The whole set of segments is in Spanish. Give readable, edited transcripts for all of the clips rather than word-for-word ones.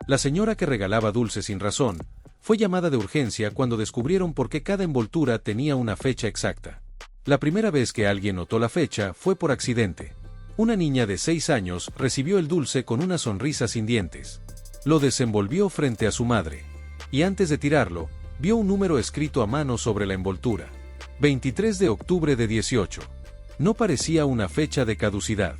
La señora que regalaba dulces sin razón, fue llamada de urgencia cuando descubrieron por qué cada envoltura tenía una fecha exacta. La primera vez que alguien notó la fecha fue por accidente. Una niña de 6 años recibió el dulce con una sonrisa sin dientes. Lo desenvolvió frente a su madre. Y antes de tirarlo, vio un número escrito a mano sobre la envoltura. 23 de octubre de 18. No parecía una fecha de caducidad.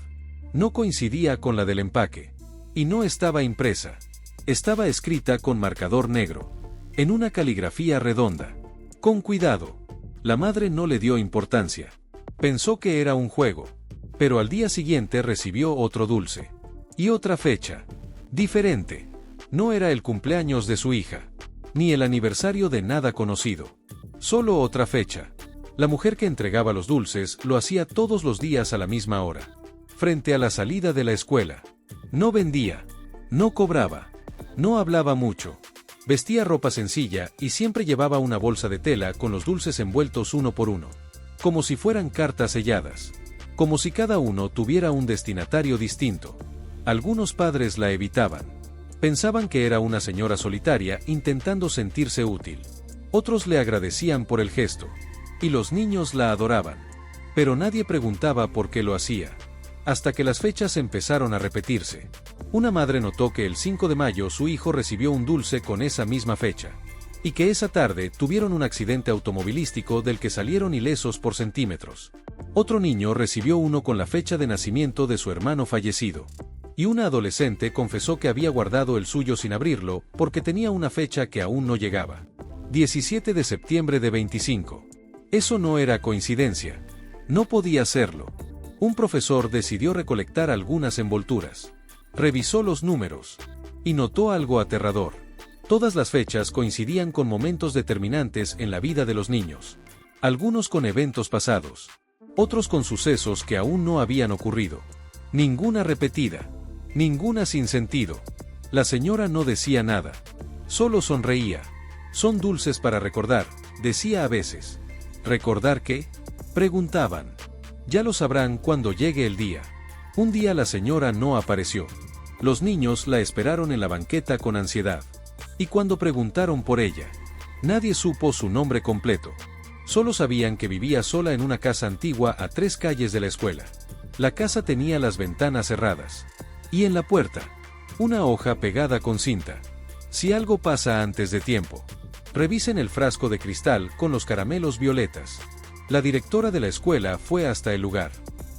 No coincidía con la del empaque. Y no estaba impresa. Estaba escrita con marcador negro. En una caligrafía redonda. Con cuidado. La madre no le dio importancia. Pensó que era un juego. Pero al día siguiente recibió otro dulce. Y otra fecha. Diferente. No era el cumpleaños de su hija. Ni el aniversario de nada conocido. Solo otra fecha. La mujer que entregaba los dulces lo hacía todos los días a la misma hora. Frente a la salida de la escuela. No vendía. No cobraba. No hablaba mucho. Vestía ropa sencilla y siempre llevaba una bolsa de tela con los dulces envueltos uno por uno. Como si fueran cartas selladas. Como si cada uno tuviera un destinatario distinto. Algunos padres la evitaban. Pensaban que era una señora solitaria intentando sentirse útil. Otros le agradecían por el gesto. Y los niños la adoraban. Pero nadie preguntaba por qué lo hacía. Hasta que las fechas empezaron a repetirse. Una madre notó que el 5 de mayo su hijo recibió un dulce con esa misma fecha. Y que esa tarde tuvieron un accidente automovilístico del que salieron ilesos por centímetros. Otro niño recibió uno con la fecha de nacimiento de su hermano fallecido. Y una adolescente confesó que había guardado el suyo sin abrirlo porque tenía una fecha que aún no llegaba. 17 de septiembre de 25. Eso no era coincidencia. No podía serlo. Un profesor decidió recolectar algunas envolturas. Revisó los números. Y notó algo aterrador. Todas las fechas coincidían con momentos determinantes en la vida de los niños. Algunos con eventos pasados. Otros con sucesos que aún no habían ocurrido. Ninguna repetida. Ninguna sin sentido. La señora no decía nada. Solo sonreía. Son dulces para recordar, decía a veces. ¿Recordar qué? Preguntaban. Ya lo sabrán cuando llegue el día. Un día la señora no apareció. Los niños la esperaron en la banqueta con ansiedad. Y cuando preguntaron por ella, nadie supo su nombre completo. Solo sabían que vivía sola en una casa antigua a 3 calles de la escuela. La casa tenía las ventanas cerradas. Y en la puerta, una hoja pegada con cinta. Si algo pasa antes de tiempo, revisen el frasco de cristal con los caramelos violetas. La directora de la escuela fue hasta el lugar.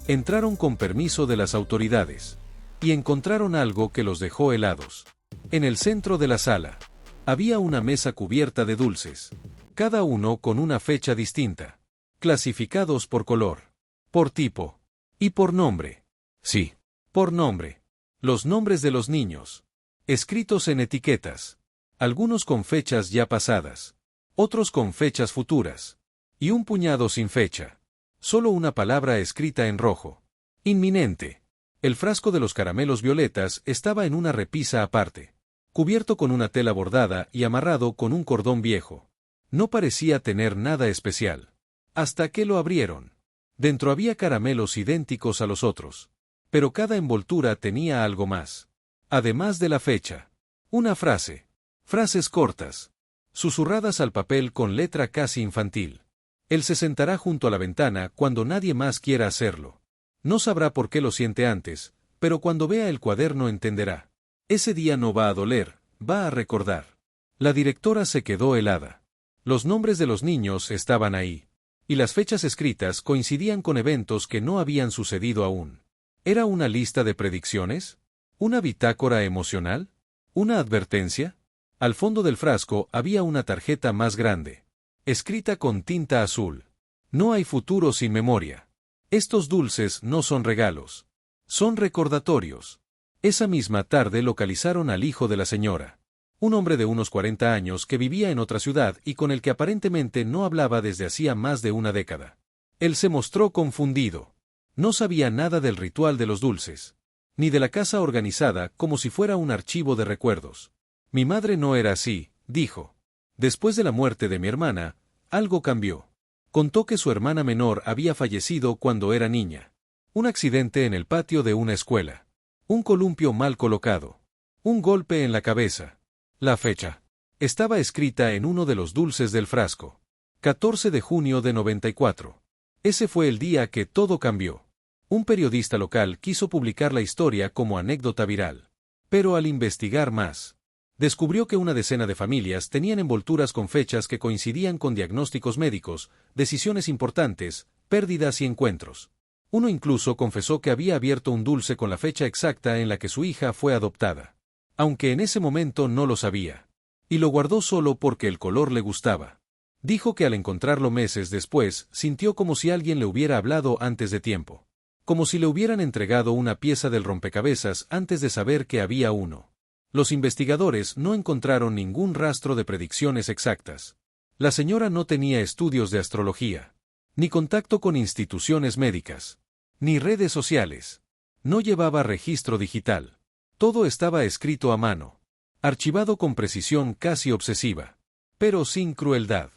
Entraron con permiso de las autoridades. Y encontraron algo que los dejó helados. En el centro de la sala, había una mesa cubierta de dulces. Cada uno con una fecha distinta. Clasificados por color, por tipo y por nombre. Sí, por nombre. Los nombres de los niños. Escritos en etiquetas. Algunos con fechas ya pasadas. Otros con fechas futuras. Y un puñado sin fecha. Solo una palabra escrita en rojo. Inminente. El frasco de los caramelos violetas estaba en una repisa aparte. Cubierto con una tela bordada y amarrado con un cordón viejo. No parecía tener nada especial. Hasta que lo abrieron. Dentro había caramelos idénticos a los otros. Pero cada envoltura tenía algo más. Además de la fecha. Una frase. Frases cortas. Susurradas al papel con letra casi infantil. Él se sentará junto a la ventana cuando nadie más quiera hacerlo. No sabrá por qué lo siente antes, pero cuando vea el cuaderno entenderá. Ese día no va a doler, va a recordar. La directora se quedó helada. Los nombres de los niños estaban ahí. Y las fechas escritas coincidían con eventos que no habían sucedido aún. ¿Era una lista de predicciones? ¿Una bitácora emocional? ¿Una advertencia? Al fondo del frasco había una tarjeta más grande. Escrita con tinta azul. No hay futuro sin memoria. Estos dulces no son regalos. Son recordatorios. Esa misma tarde localizaron al hijo de la señora. Un hombre de unos 40 años que vivía en otra ciudad y con el que aparentemente no hablaba desde hacía más de una década. Él se mostró confundido. No sabía nada del ritual de los dulces. Ni de la casa organizada como si fuera un archivo de recuerdos. Mi madre no era así, dijo. Después de la muerte de mi hermana, algo cambió. Contó que su hermana menor había fallecido cuando era niña. Un accidente en el patio de una escuela. Un columpio mal colocado. Un golpe en la cabeza. La fecha. Estaba escrita en uno de los dulces del frasco. 14 de junio de 94. Ese fue el día que todo cambió. Un periodista local quiso publicar la historia como anécdota viral. Pero al investigar más, descubrió que una decena de familias tenían envolturas con fechas que coincidían con diagnósticos médicos, decisiones importantes, pérdidas y encuentros. Uno incluso confesó que había abierto un dulce con la fecha exacta en la que su hija fue adoptada. Aunque en ese momento no lo sabía. Y lo guardó solo porque el color le gustaba. Dijo que al encontrarlo meses después, sintió como si alguien le hubiera hablado antes de tiempo. Como si le hubieran entregado una pieza del rompecabezas antes de saber que había uno. Los investigadores no encontraron ningún rastro de predicciones exactas. La señora no tenía estudios de astrología, ni contacto con instituciones médicas, ni redes sociales. No llevaba registro digital. Todo estaba escrito a mano, archivado con precisión casi obsesiva, pero sin crueldad.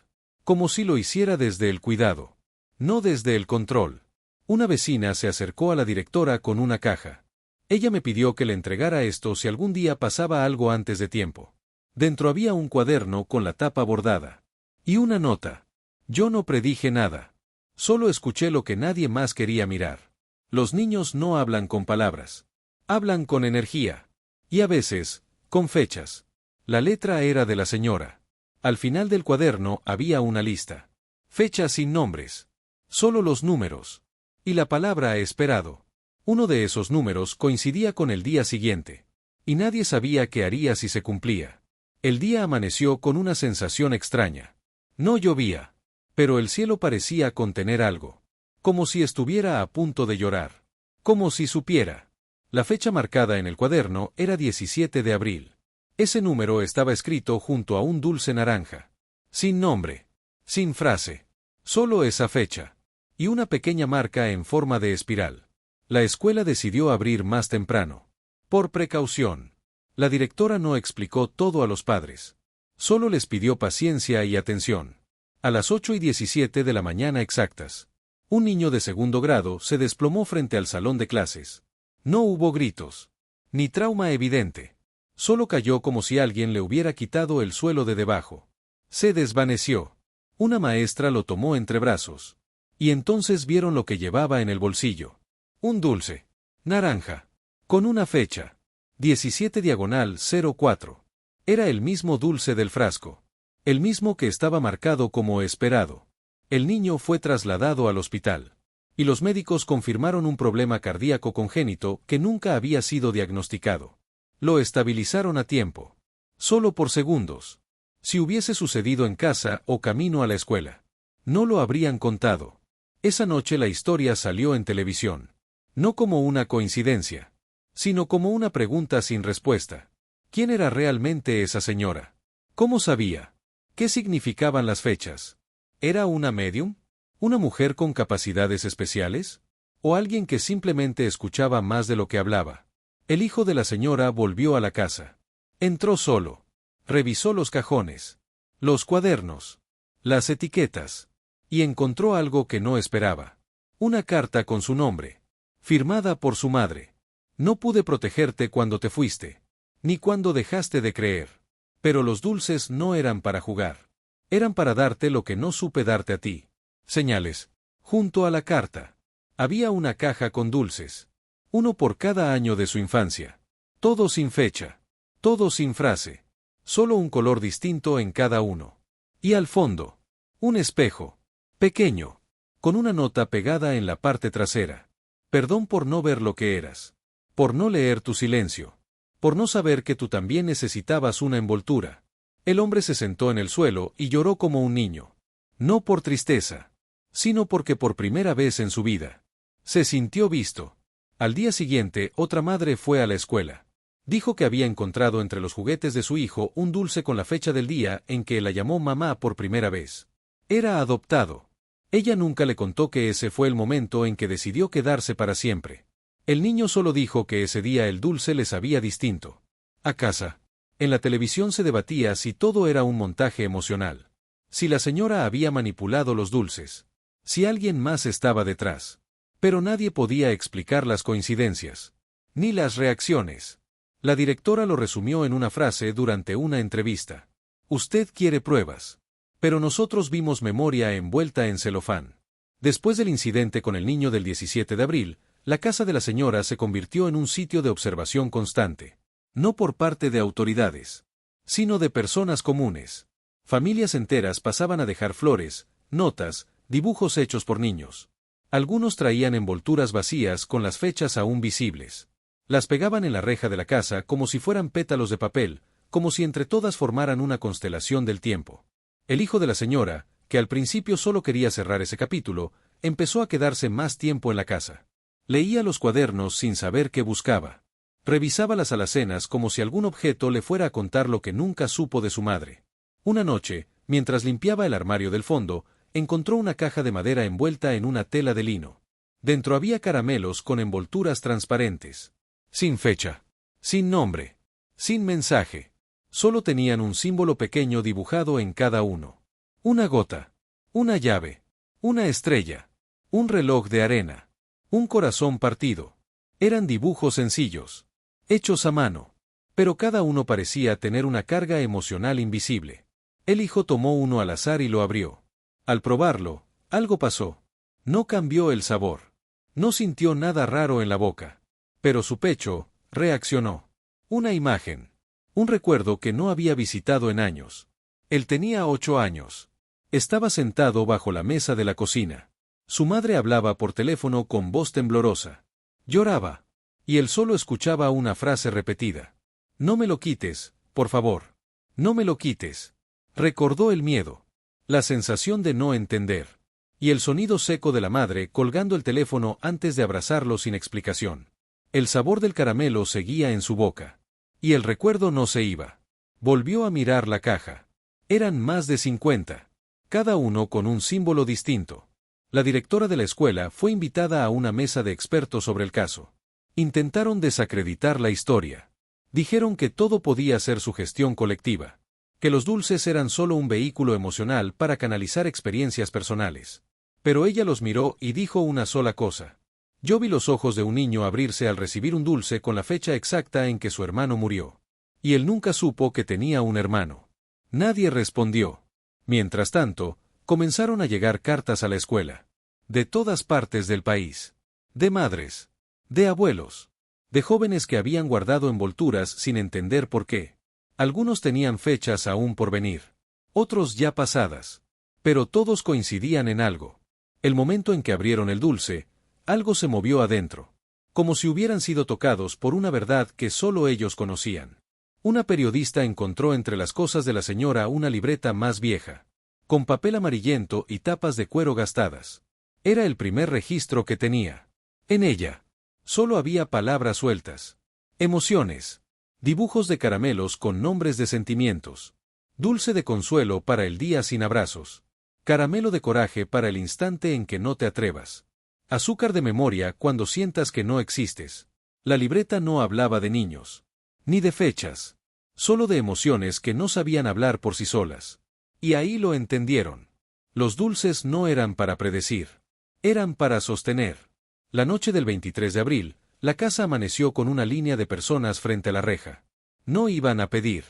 Como si lo hiciera desde el cuidado, no desde el control. Una vecina se acercó a la directora con una caja. Ella me pidió que le entregara esto si algún día pasaba algo antes de tiempo. Dentro había un cuaderno con la tapa bordada. Y una nota. Yo no predije nada. Solo escuché lo que nadie más quería mirar. Los niños no hablan con palabras. Hablan con energía. Y a veces, con fechas. La letra era de la señora. Al final del cuaderno había una lista. Fechas sin nombres. Solo los números. Y la palabra esperado. Uno de esos números coincidía con el día siguiente. Y nadie sabía qué haría si se cumplía. El día amaneció con una sensación extraña. No llovía. Pero el cielo parecía contener algo. Como si estuviera a punto de llorar. Como si supiera. La fecha marcada en el cuaderno era 17 de abril. Ese número estaba escrito junto a un dulce naranja. Sin nombre. Sin frase. Solo esa fecha. Y una pequeña marca en forma de espiral. La escuela decidió abrir más temprano. Por precaución. La directora no explicó todo a los padres. Solo les pidió paciencia y atención. A las 8:17 de la mañana exactas. Un niño de segundo grado se desplomó frente al salón de clases. No hubo gritos. Ni trauma evidente. Solo cayó como si alguien le hubiera quitado el suelo de debajo. Se desvaneció. Una maestra lo tomó entre brazos. Y entonces vieron lo que llevaba en el bolsillo. Un dulce. Naranja. Con una fecha. 17/04. Era el mismo dulce del frasco. El mismo que estaba marcado como esperado. El niño fue trasladado al hospital. Y los médicos confirmaron un problema cardíaco congénito que nunca había sido diagnosticado. Lo estabilizaron a tiempo. Solo por segundos. Si hubiese sucedido en casa o camino a la escuela. No lo habrían contado. Esa noche la historia salió en televisión. No como una coincidencia. Sino como una pregunta sin respuesta. ¿Quién era realmente esa señora? ¿Cómo sabía? ¿Qué significaban las fechas? ¿Era una medium? ¿Una mujer con capacidades especiales? ¿O alguien que simplemente escuchaba más de lo que hablaba? El hijo de la señora volvió a la casa. Entró solo. Revisó los cajones. Los cuadernos. Las etiquetas. Y encontró algo que no esperaba. Una carta con su nombre. Firmada por su madre. No pude protegerte cuando te fuiste. Ni cuando dejaste de creer. Pero los dulces no eran para jugar. Eran para darte lo que no supe darte a ti. Señales. Junto a la carta. Había una caja con dulces. Uno por cada año de su infancia. Todo sin fecha. Todo sin frase. Solo un color distinto en cada uno. Y al fondo. Un espejo. Pequeño. Con una nota pegada en la parte trasera. Perdón por no ver lo que eras. Por no leer tu silencio. Por no saber que tú también necesitabas una envoltura. El hombre se sentó en el suelo y lloró como un niño. No por tristeza. Sino porque por primera vez en su vida. Se sintió visto. Al día siguiente, otra madre fue a la escuela. Dijo que había encontrado entre los juguetes de su hijo un dulce con la fecha del día en que la llamó mamá por primera vez. Era adoptado. Ella nunca le contó que ese fue el momento en que decidió quedarse para siempre. El niño solo dijo que ese día el dulce le sabía distinto. A casa. En la televisión se debatía si todo era un montaje emocional. Si la señora había manipulado los dulces. Si alguien más estaba detrás. Pero nadie podía explicar las coincidencias. Ni las reacciones. La directora lo resumió en una frase durante una entrevista. Usted quiere pruebas. Pero nosotros vimos memoria envuelta en celofán. Después del incidente con el niño del 17 de abril, la casa de la señora se convirtió en un sitio de observación constante. No por parte de autoridades, sino de personas comunes. Familias enteras pasaban a dejar flores, notas, dibujos hechos por niños. Algunos traían envolturas vacías con las fechas aún visibles. Las pegaban en la reja de la casa como si fueran pétalos de papel, como si entre todas formaran una constelación del tiempo. El hijo de la señora, que al principio solo quería cerrar ese capítulo, empezó a quedarse más tiempo en la casa. Leía los cuadernos sin saber qué buscaba. Revisaba las alacenas como si algún objeto le fuera a contar lo que nunca supo de su madre. Una noche, mientras limpiaba el armario del fondo, encontró una caja de madera envuelta en una tela de lino. Dentro había caramelos con envolturas transparentes. Sin fecha. Sin nombre. Sin mensaje. Solo tenían un símbolo pequeño dibujado en cada uno. Una gota. Una llave. Una estrella. Un reloj de arena. Un corazón partido. Eran dibujos sencillos. Hechos a mano. Pero cada uno parecía tener una carga emocional invisible. El hijo tomó uno al azar y lo abrió. Al probarlo, algo pasó. No cambió el sabor. No sintió nada raro en la boca. Pero su pecho reaccionó. Una imagen. Un recuerdo que no había visitado en años. Él tenía 8 años. Estaba sentado bajo la mesa de la cocina. Su madre hablaba por teléfono con voz temblorosa. Lloraba. Y él solo escuchaba una frase repetida. No me lo quites, por favor. No me lo quites. Recordó el miedo. La sensación de no entender. Y el sonido seco de la madre colgando el teléfono antes de abrazarlo sin explicación. El sabor del caramelo seguía en su boca. Y el recuerdo no se iba. Volvió a mirar la caja. Eran más de 50. Cada uno con un símbolo distinto. La directora de la escuela fue invitada a una mesa de expertos sobre el caso. Intentaron desacreditar la historia. Dijeron que todo podía ser sugestión colectiva. Que los dulces eran solo un vehículo emocional para canalizar experiencias personales. Pero ella los miró y dijo una sola cosa. Yo vi los ojos de un niño abrirse al recibir un dulce con la fecha exacta en que su hermano murió. Y él nunca supo que tenía un hermano. Nadie respondió. Mientras tanto, comenzaron a llegar cartas a la escuela. De todas partes del país. De madres. De abuelos. De jóvenes que habían guardado envolturas sin entender por qué. Algunos tenían fechas aún por venir. Otros ya pasadas. Pero todos coincidían en algo. El momento en que abrieron el dulce, algo se movió adentro. Como si hubieran sido tocados por una verdad que solo ellos conocían. Una periodista encontró entre las cosas de la señora una libreta más vieja. Con papel amarillento y tapas de cuero gastadas. Era el primer registro que tenía. En ella. Solo había palabras sueltas. Emociones. Dibujos de caramelos con nombres de sentimientos. Dulce de consuelo para el día sin abrazos. Caramelo de coraje para el instante en que no te atrevas. Azúcar de memoria cuando sientas que no existes. La libreta no hablaba de niños. Ni de fechas. Solo de emociones que no sabían hablar por sí solas. Y ahí lo entendieron. Los dulces no eran para predecir. Eran para sostener. La noche del 23 de abril, la casa amaneció con una línea de personas frente a la reja. No iban a pedir.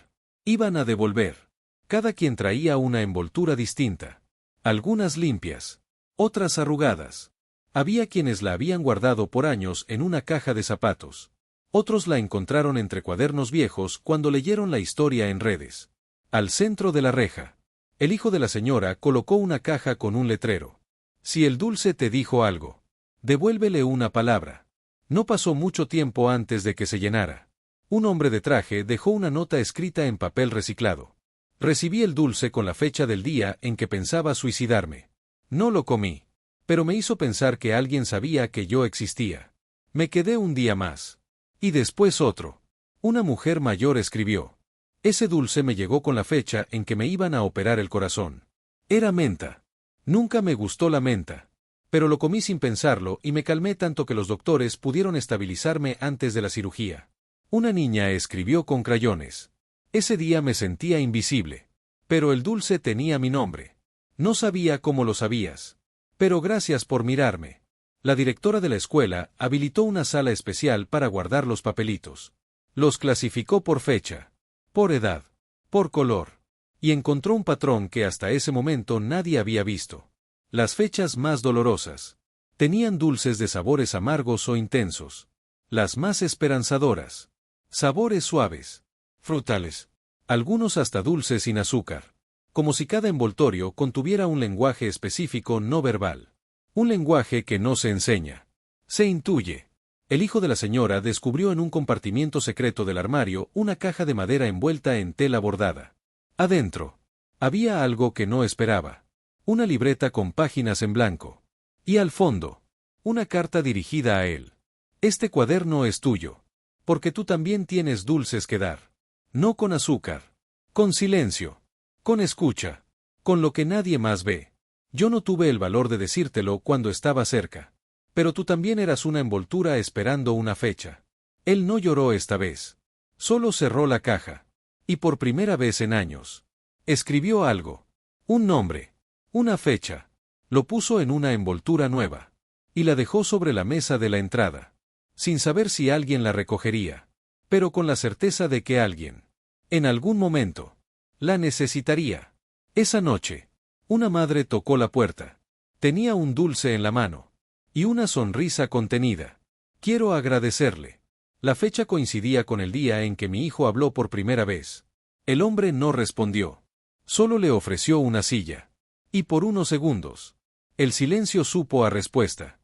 Iban a devolver. Cada quien traía una envoltura distinta. Algunas limpias. Otras arrugadas. Había quienes la habían guardado por años en una caja de zapatos. Otros la encontraron entre cuadernos viejos cuando leyeron la historia en redes. Al centro de la reja, el hijo de la señora colocó una caja con un letrero. Si el dulce te dijo algo, devuélvele una palabra. No pasó mucho tiempo antes de que se llenara. Un hombre de traje dejó una nota escrita en papel reciclado. Recibí el dulce con la fecha del día en que pensaba suicidarme. No lo comí. Pero me hizo pensar que alguien sabía que yo existía. Me quedé un día más. Y después otro. Una mujer mayor escribió. Ese dulce me llegó con la fecha en que me iban a operar el corazón. Era menta. Nunca me gustó la menta. Pero lo comí sin pensarlo y me calmé tanto que los doctores pudieron estabilizarme antes de la cirugía. Una niña escribió con crayones. Ese día me sentía invisible. Pero el dulce tenía mi nombre. No sabía cómo lo sabías. Pero gracias por mirarme. La directora de la escuela habilitó una sala especial para guardar los papelitos. Los clasificó por fecha, por edad, por color, y encontró un patrón que hasta ese momento nadie había visto. Las fechas más dolorosas tenían dulces de sabores amargos o intensos. Las más esperanzadoras, sabores suaves, frutales, algunos hasta dulces sin azúcar, como si cada envoltorio contuviera un lenguaje específico no verbal. Un lenguaje que no se enseña, se intuye. El hijo de la señora descubrió en un compartimiento secreto del armario una caja de madera envuelta en tela bordada. Adentro, había algo que no esperaba. Una libreta con páginas en blanco. Y al fondo, una carta dirigida a él. Este cuaderno es tuyo, porque tú también tienes dulces que dar. No con azúcar, con silencio, con escucha, con lo que nadie más ve. Yo no tuve el valor de decírtelo cuando estaba cerca. Pero tú también eras una envoltura esperando una fecha. Él no lloró esta vez. Solo cerró la caja. Y por primera vez en años, escribió algo. Un nombre. Una fecha. Lo puso en una envoltura nueva. Y la dejó sobre la mesa de la entrada. Sin saber si alguien la recogería. Pero con la certeza de que alguien, en algún momento, la necesitaría. Esa noche, una madre tocó la puerta. Tenía un dulce en la mano. Y una sonrisa contenida. Quiero agradecerle. La fecha coincidía con el día en que mi hijo habló por primera vez. El hombre no respondió. Solo le ofreció una silla. Y por unos segundos, el silencio supo a respuesta.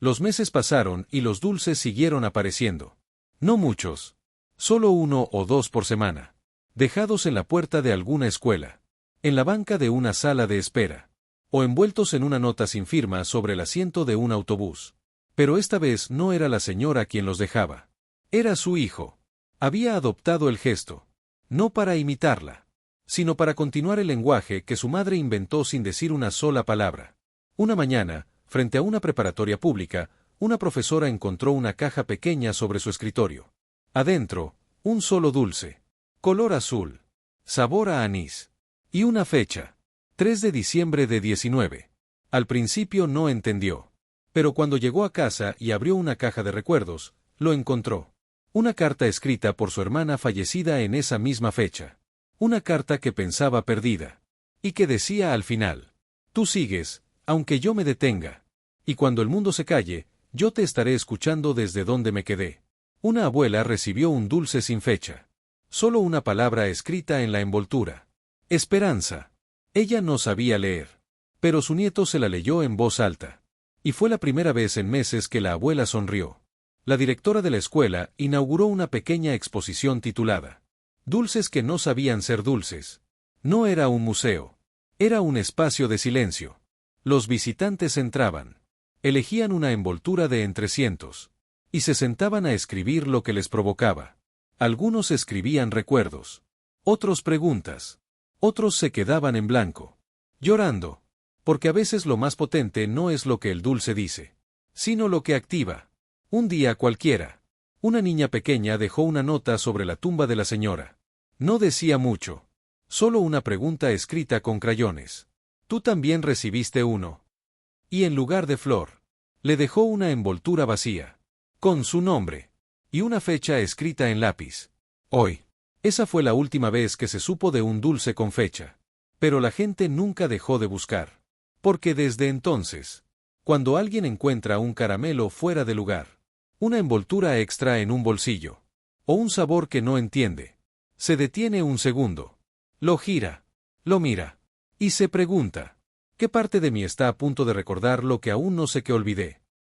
Los meses pasaron y los dulces siguieron apareciendo. No muchos. Solo 1 o 2 por semana. Dejados en la puerta de alguna escuela. En la banca de una sala de espera. O envueltos en una nota sin firma sobre el asiento de un autobús. Pero esta vez no era la señora quien los dejaba. Era su hijo. Había adoptado el gesto. No para imitarla, sino para continuar el lenguaje que su madre inventó sin decir una sola palabra. Una mañana, frente a una preparatoria pública, una profesora encontró una caja pequeña sobre su escritorio. Adentro, un solo dulce. Color azul. Sabor a anís. Y una fecha. 3 de diciembre de 19. Al principio no entendió. Pero cuando llegó a casa y abrió una caja de recuerdos, lo encontró. Una carta escrita por su hermana fallecida en esa misma fecha. Una carta que pensaba perdida. Y que decía al final: tú sigues, aunque yo me detenga. Y cuando el mundo se calle, yo te estaré escuchando desde donde me quedé. Una abuela recibió un dulce sin fecha. Solo una palabra escrita en la envoltura. Esperanza. Ella no sabía leer. Pero su nieto se la leyó en voz alta. Y fue la primera vez en meses que la abuela sonrió. La directora de la escuela inauguró una pequeña exposición titulada Dulces que no sabían ser dulces. No era un museo. Era un espacio de silencio. Los visitantes entraban. Elegían una envoltura de entre cientos. Y se sentaban a escribir lo que les provocaba. Algunos escribían recuerdos. Otros preguntas. Otros se quedaban en blanco. Llorando. Porque a veces lo más potente no es lo que el dulce dice, sino lo que activa. Un día cualquiera, una niña pequeña dejó una nota sobre la tumba de la señora. No decía mucho. Solo una pregunta escrita con crayones. ¿Tú también recibiste uno? Y en lugar de flor, le dejó una envoltura vacía. Con su nombre. Y una fecha escrita en lápiz. Hoy. Esa fue la última vez que se supo de un dulce con fecha. Pero la gente nunca dejó de buscar. Porque desde entonces, cuando alguien encuentra un caramelo fuera de lugar, una envoltura extra en un bolsillo, o un sabor que no entiende, se detiene un segundo, lo gira, lo mira, y se pregunta, ¿qué parte de mí está a punto de recordar lo que aún no sé que olvidé?